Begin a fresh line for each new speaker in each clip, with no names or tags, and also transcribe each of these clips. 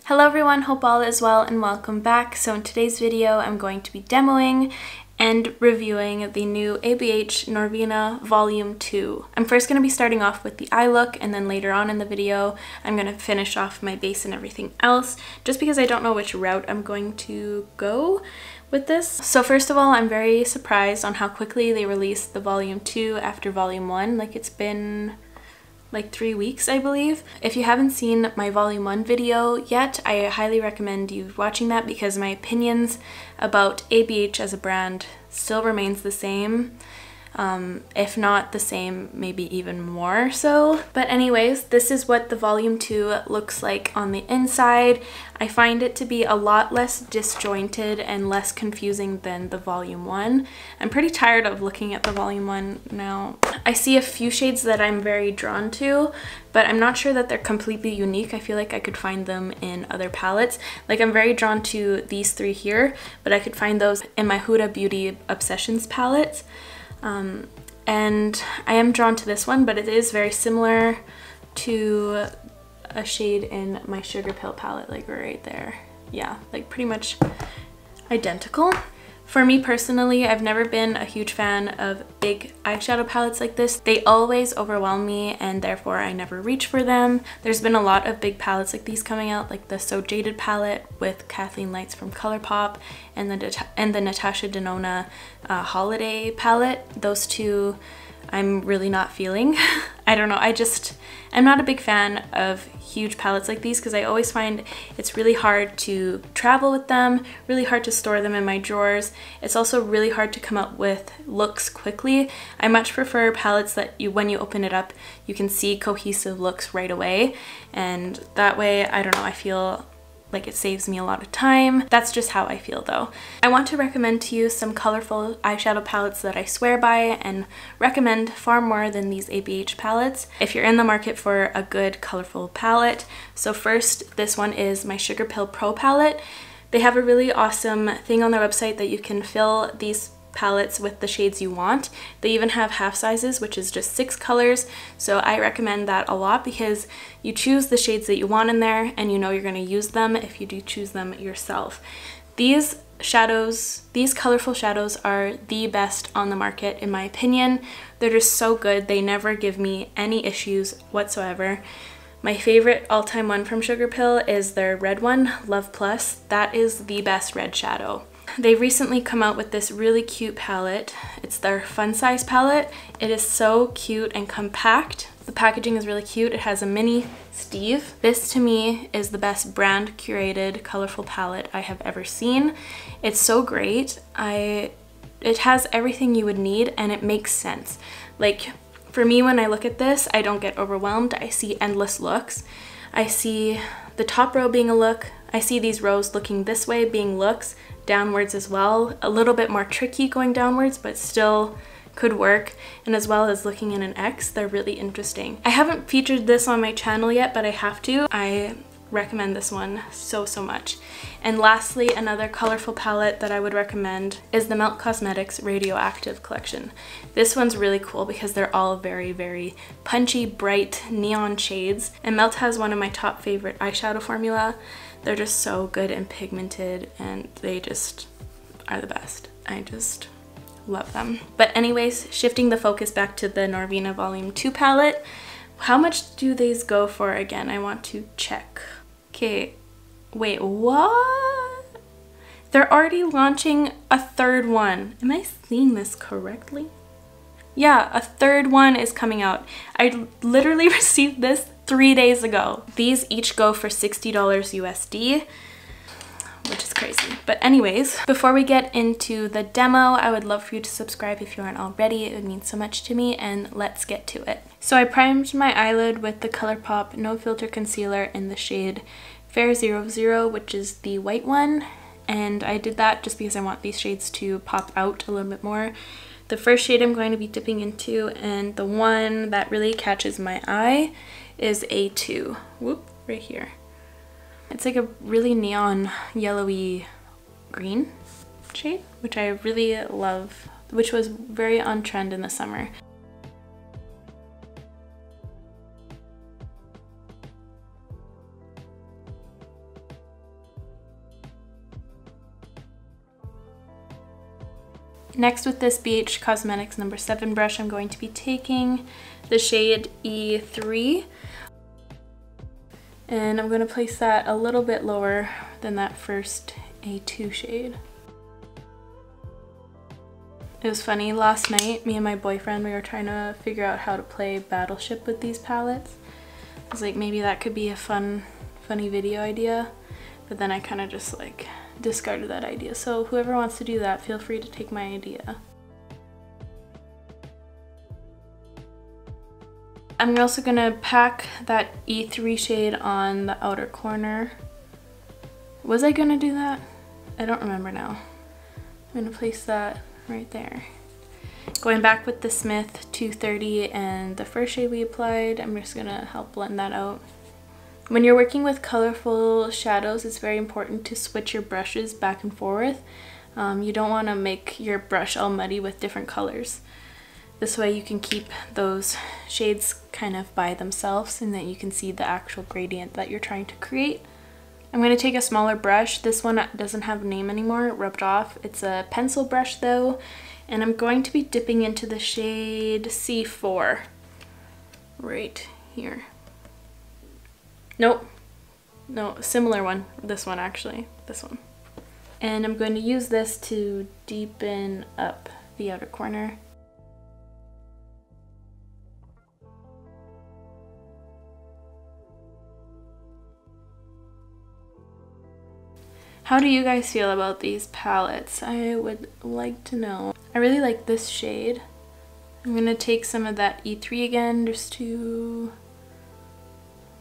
Hello everyone, hope all is well and welcome back. So in today's video, I'm going to be demoing and reviewing the new ABH Norvina Volume 2. I'm first going to be starting off with the eye look, and then later on in the video, I'm going to finish off my base and everything else, just because I don't know which route I'm going to go with this. So first of all, I'm very surprised on how quickly they released the Volume 2 after Volume 1. Like, it's been like 3 weeks, I believe. If you haven't seen my Volume 1 video yet, I highly recommend you watching that because my opinions about ABH as a brand still remains the same. If not the same, maybe even more so. But anyways, this is what the Volume 2 looks like on the inside. I find it to be a lot less disjointed and less confusing than the Volume 1. I'm pretty tired of looking at the Volume 1 now. I see a few shades that I'm very drawn to, but I'm not sure that they're completely unique. I feel like I could find them in other palettes. Like, I'm very drawn to these three here, but I could find those in my Huda Beauty Obsessions palettes. And I am drawn to this one, but it is very similar to a shade in my Sugarpill palette, like right there. Yeah, like pretty much identical. For me personally, I've never been a huge fan of big eyeshadow palettes like this. They always overwhelm me and therefore I never reach for them. There's been a lot of big palettes like these coming out, like the So Jaded palette with Kathleen Lights from ColourPop and the Natasha Denona Holiday palette. Those two I'm really not feeling. I don't know, I'm not a big fan of huge palettes like these because I always find it's really hard to travel with them, really hard to store them in my drawers. It's also really hard to come up with looks quickly. I much prefer palettes that when you open it up, you can see cohesive looks right away. And that way, I don't know, I feel like it saves me a lot of time. That's just how I feel though. I want to recommend to you some colorful eyeshadow palettes that I swear by and recommend far more than these ABH palettes if you're in the market for a good colorful palette. So first, this one is my Sugarpill Pro Palette. They have a really awesome thing on their website that you can fill these palettes with the shades you want. They even have half sizes, which is just 6 colors, so I recommend that a lot because you choose the shades that you want in there and you know you're going to use them if you do choose them yourself. These shadows, these colorful shadows, are the best on the market in my opinion. They're just so good. They never give me any issues whatsoever. My favorite all-time one from Sugarpill is their red one, Love Plus. That is the best red shadow. They recently come out with this really cute palette. It's their Fun Size palette. It is so cute and compact. The packaging is really cute. It has a mini Steve. This to me is the best brand curated colorful palette I have ever seen. It's so great. It has everything you would need and it makes sense. Like, for me, when I look at this, I don't get overwhelmed. I see endless looks. I see the top row being a look. I see these rows looking this way being looks, downwards as well. A little bit more tricky going downwards, but still could work. And as well as looking in an X, they're really interesting. I haven't featured this on my channel yet, but I have to. I recommend this one so much. And lastly, another colorful palette that I would recommend is the Melt Cosmetics Radioactive collection. This one's really cool because they're all very punchy, bright neon shades, and Melt has one of my top favorite eyeshadow formula. They're just so good and pigmented and they just are the best. I just love them. But anyways, shifting the focus back to the Norvina Volume 2 palette, how much do these go for again? I want to check. Okay, wait, what? They're already launching a third one. Am I seeing this correctly? Yeah, a third one is coming out. I literally received this 3 days ago. These each go for $60 USD, which is crazy. But anyways, before we get into the demo, I would love for you to subscribe if you aren't already. It would mean so much to me, and let's get to it. So I primed my eyelid with the ColourPop No Filter Concealer in the shade Fair 00, which is the white one. And I did that just because I want these shades to pop out a little bit more. The first shade I'm going to be dipping into, and the one that really catches my eye, is A2. Whoop, right here. It's like a really neon yellowy green shade, which I really love, which was very on trend in the summer. Next, with this BH Cosmetics number 7 brush, I'm going to be taking the shade E3. And I'm going to place that a little bit lower than that first A2 shade. It was funny, last night, me and my boyfriend, we were trying to figure out how to play Battleship with these palettes. I was like, maybe that could be a funny video idea, but then I kind of just like discarded that idea. So whoever wants to do that, feel free to take my idea. I'm also gonna pack that E3 shade on the outer corner. Was I gonna do that? I don't remember now. I'm gonna place that right there. Going back with the Smith 230 and the first shade we applied, I'm just gonna help blend that out. When you're working with colorful shadows, it's very important to switch your brushes back and forth. You don't want to make your brush all muddy with different colors. This way you can keep those shades kind of by themselves and that you can see the actual gradient that you're trying to create. I'm going to take a smaller brush. This one doesn't have a name anymore, it rubbed off. It's a pencil brush though, and I'm going to be dipping into the shade C4 right here. Nope, no, similar one, this one actually, this one. And I'm going to use this to deepen up the outer corner. How do you guys feel about these palettes? I would like to know. I really like this shade. I'm gonna take some of that E3 again just to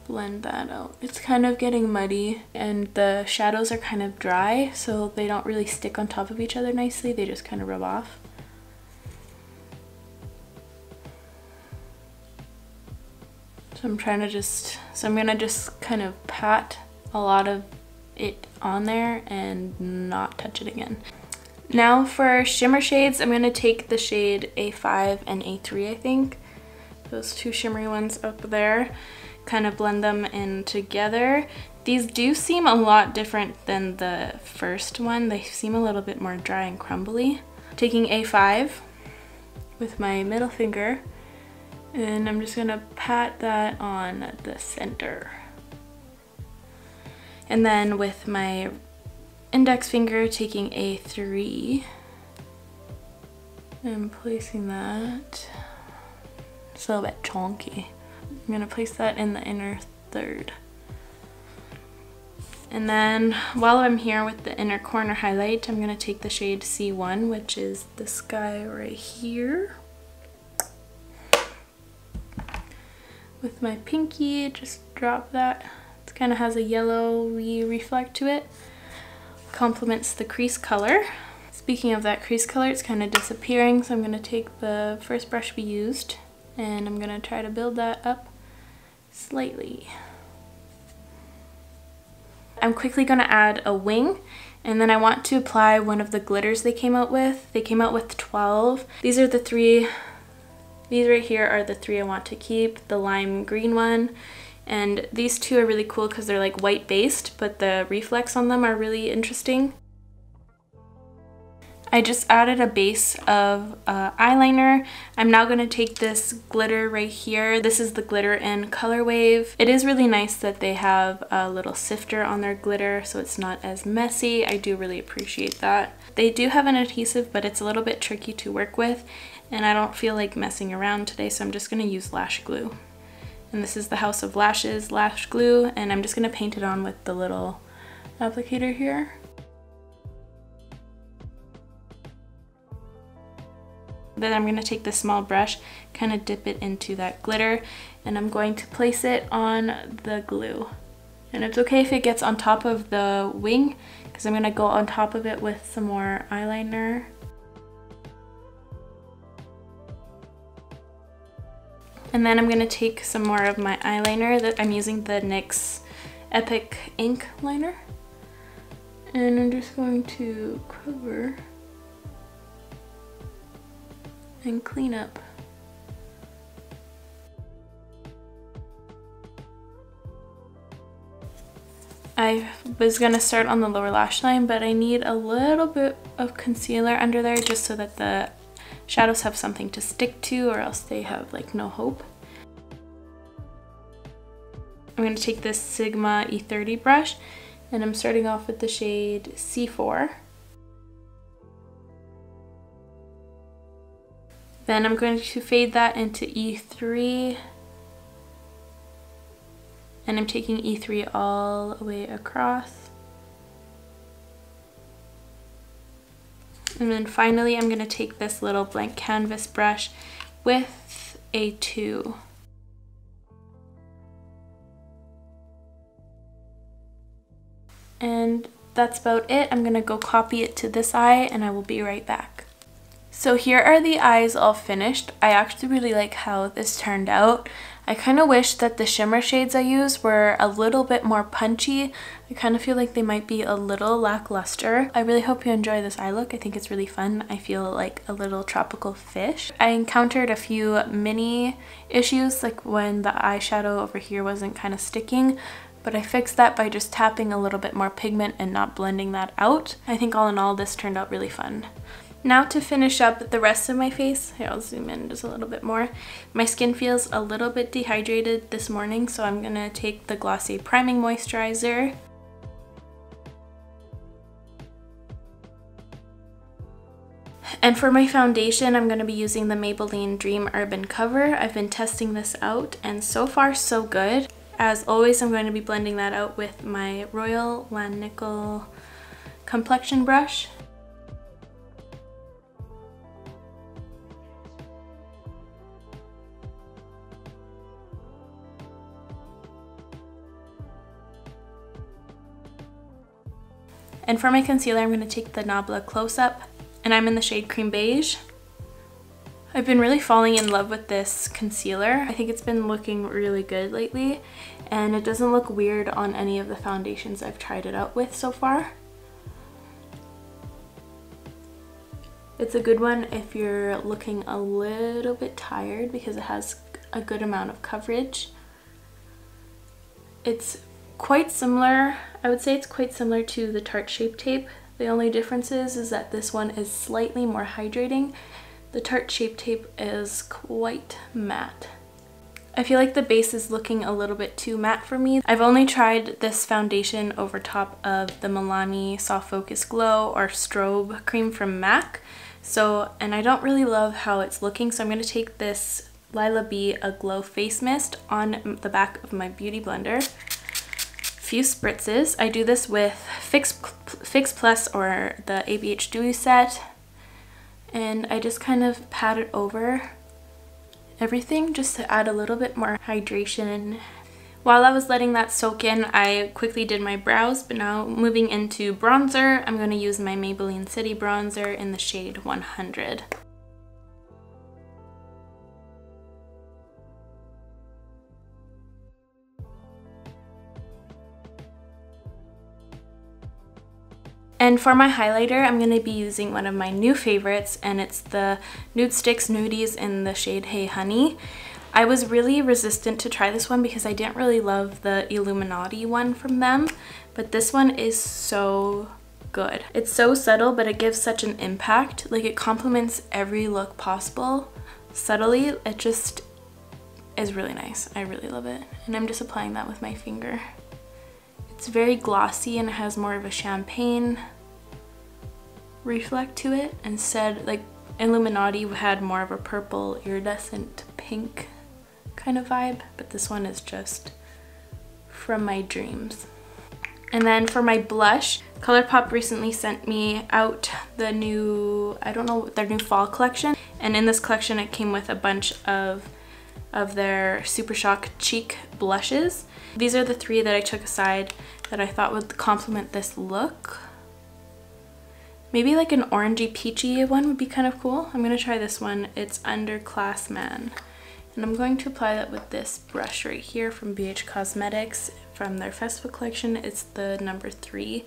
blend that out. It's kind of getting muddy and the shadows are kind of dry, so they don't really stick on top of each other nicely. They just kind of rub off. So I'm gonna just kind of pat a lot of it on there and not touch it again. Now for shimmer shades, I'm going to take the shade A5 and A3, I think. Those two shimmery ones up there. Kind of blend them in together. These do seem a lot different than the first one. They seem a little bit more dry and crumbly. Taking A5 with my middle finger, and I'm just going to pat that on the center. And then with my index finger, taking A3 and placing that. It's a little bit chunky. I'm gonna place that in the inner third. And then while I'm here with the inner corner highlight, I'm gonna take the shade C1, which is this guy right here. With my pinky, just drop that. It kind of has a yellowy reflect to it. Complements the crease color. Speaking of that crease color, it's kind of disappearing, so I'm going to take the first brush we used and I'm going to try to build that up slightly. I'm quickly going to add a wing, and then I want to apply one of the glitters they came out with. They came out with 12. These are the three. These right here are the three I want to keep. The lime green one. And these two are really cool because they're like white based, but the reflex on them are really interesting. I just added a base of eyeliner. I'm now going to take this glitter right here. This is the glitter in Color Wave. It is really nice that they have a little sifter on their glitter so it's not as messy. I do really appreciate that. They do have an adhesive, but it's a little bit tricky to work with, and I don't feel like messing around today, so I'm just going to use lash glue. And this is the House of Lashes lash glue, and I'm just going to paint it on with the little applicator here. Then I'm going to take this small brush, kind of dip it into that glitter, and I'm going to place it on the glue. And it's okay if it gets on top of the wing, because I'm going to go on top of it with some more eyeliner. And then I'm going to take some more of my eyeliner. That I'm using the NYX Epic Ink liner. And I'm just going to cover and clean up. I was gonna start on the lower lash line, but I need a little bit of concealer under there just so that the shadows have something to stick to, or else they have like no hope. I'm gonna take this Sigma E30 brush, and I'm starting off with the shade C4. Then I'm going to fade that into E3. And I'm taking E3 all the way across. And then finally, I'm going to take this little blank canvas brush with a 2. And that's about it. I'm going to go copy it to this eye, and I will be right back. So here are the eyes all finished. I actually really like how this turned out. I kind of wish that the shimmer shades I used were a little bit more punchy. I kind of feel like they might be a little lackluster. I really hope you enjoy this eye look. I think it's really fun. I feel like a little tropical fish. I encountered a few mini issues, like when the eyeshadow over here wasn't kind of sticking, but I fixed that by just tapping a little bit more pigment and not blending that out. I think all in all, this turned out really fun. Now to finish up the rest of my face, here I'll zoom in just a little bit more. My skin feels a little bit dehydrated this morning, so I'm gonna take the Glossy Priming Moisturizer. And for my foundation, I'm gonna be using the Maybelline Dream Urban Cover. I've been testing this out, and so far so good. As always, I'm going to be blending that out with my Royal Langnickel complexion brush. And for my concealer, I'm going to take the Nabla Close Up, and I'm in the shade Cream Beige. I've been really falling in love with this concealer. I think it's been looking really good lately, and it doesn't look weird on any of the foundations I've tried it out with so far. It's a good one if you're looking a little bit tired because it has a good amount of coverage. It's quite similar, I would say it's quite similar to the Tarte Shape Tape. The only difference is that this one is slightly more hydrating. The Tarte Shape Tape is quite matte. I feel like the base is looking a little bit too matte for me. I've only tried this foundation over top of the Milani Soft Focus Glow or Strobe cream from MAC. And I don't really love how it's looking, so I'm going to take this Lila B A Glow Face Mist on the back of my Beauty Blender. Few spritzes. I do this with Fix Plus or the ABH Dewy Set, and I just kind of pat it over everything just to add a little bit more hydration. While I was letting that soak in, I quickly did my brows, but now moving into bronzer, I'm going to use my Maybelline City Bronzer in the shade 100. And for my highlighter, I'm going to be using one of my new favorites, and it's the Nude Sticks Nudies in the shade Hey Honey. I was really resistant to try this one because I didn't really love the Illuminati one from them, but this one is so good. It's so subtle, but it gives such an impact. Like, it complements every look possible subtly. It just is really nice. I really love it. And I'm just applying that with my finger. It's very glossy and it has more of a champagne reflect to it. Instead, like Illuminati had more of a purple iridescent pink kind of vibe, but this one is just from my dreams. And then for my blush, ColourPop recently sent me out the new, I don't know, their new fall collection. And in this collection, it came with a bunch of their Super Shock cheek blushes. These are the 3 that I took aside that I thought would complement this look. Maybe like an orangey peachy one would be kind of cool. I'm going to try this one. It's Underclass Man. And I'm going to apply that with this brush right here from BH Cosmetics from their festival collection. It's the number 3.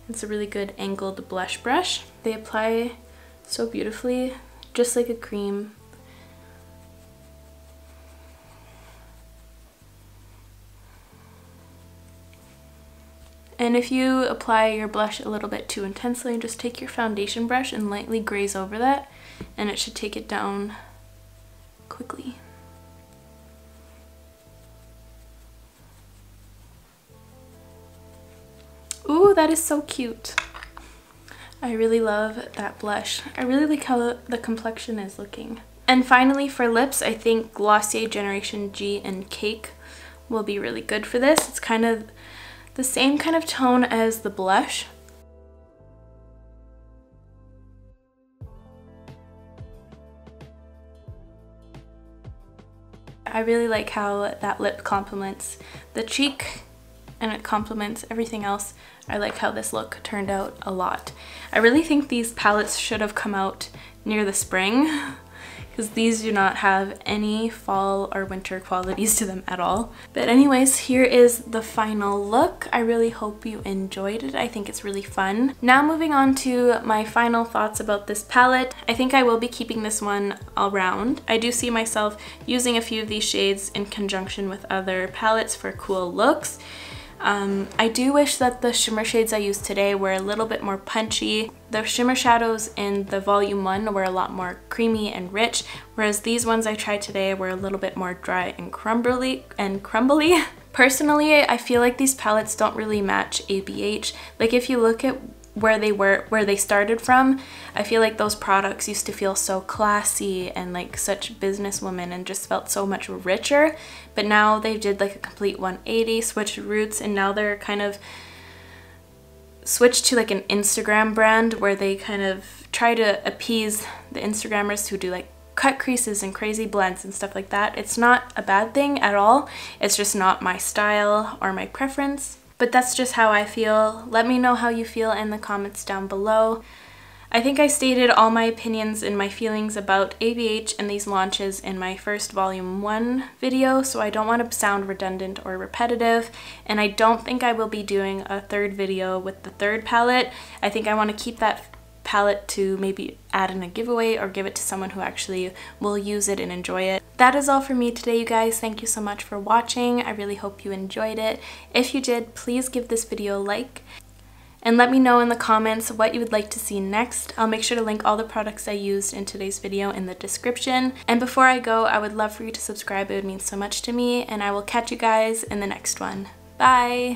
It's a really good angled blush brush. They apply so beautifully, just like a cream. And if you apply your blush a little bit too intensely, just take your foundation brush and lightly graze over that, and it should take it down quickly. Ooh, that is so cute. I really love that blush. I really like how the complexion is looking. And finally for lips, I think Glossier Generation G and Cake will be really good for this. It's kind of the same kind of tone as the blush. I really like how that lip complements the cheek and it complements everything else. I like how this look turned out a lot. I really think these palettes should have come out near the spring because these do not have any fall or winter qualities to them at all. But anyways, here is the final look. I really hope you enjoyed it. I think it's really fun. Now moving on to my final thoughts about this palette. I think I will be keeping this one around. I do see myself using a few of these shades in conjunction with other palettes for cool looks. I do wish that the shimmer shades I used today were a little bit more punchy. The shimmer shadows in the volume 1 were a lot more creamy and rich, whereas these ones I tried today were a little bit more dry and crumbly. Personally, I feel like these palettes don't really match ABH. Like if you look at where they started from, I feel like those products used to feel so classy and like such businesswomen and just felt so much richer, but now they did like a complete 180, switched roots, and now they're kind of switched to like an Instagram brand where they kind of try to appease the Instagrammers who do like cut creases and crazy blends and stuff like that. It's not a bad thing at all, it's just not my style or my preference. But that's just how I feel. Let me know how you feel in the comments down below. I think I stated all my opinions and my feelings about ABH and these launches in my first volume 1 video, so I don't want to sound redundant or repetitive, and I don't think I will be doing a third video with the third palette. I think I want to keep that palette to maybe add in a giveaway or give it to someone who actually will use it and enjoy it. That is all for me today, you guys. Thank you so much for watching. I really hope you enjoyed it. If you did, please give this video a like and let me know in the comments what you would like to see next. I'll make sure to link all the products I used in today's video in the description. And before I go, I would love for you to subscribe. It would mean so much to me, and I will catch you guys in the next one. Bye!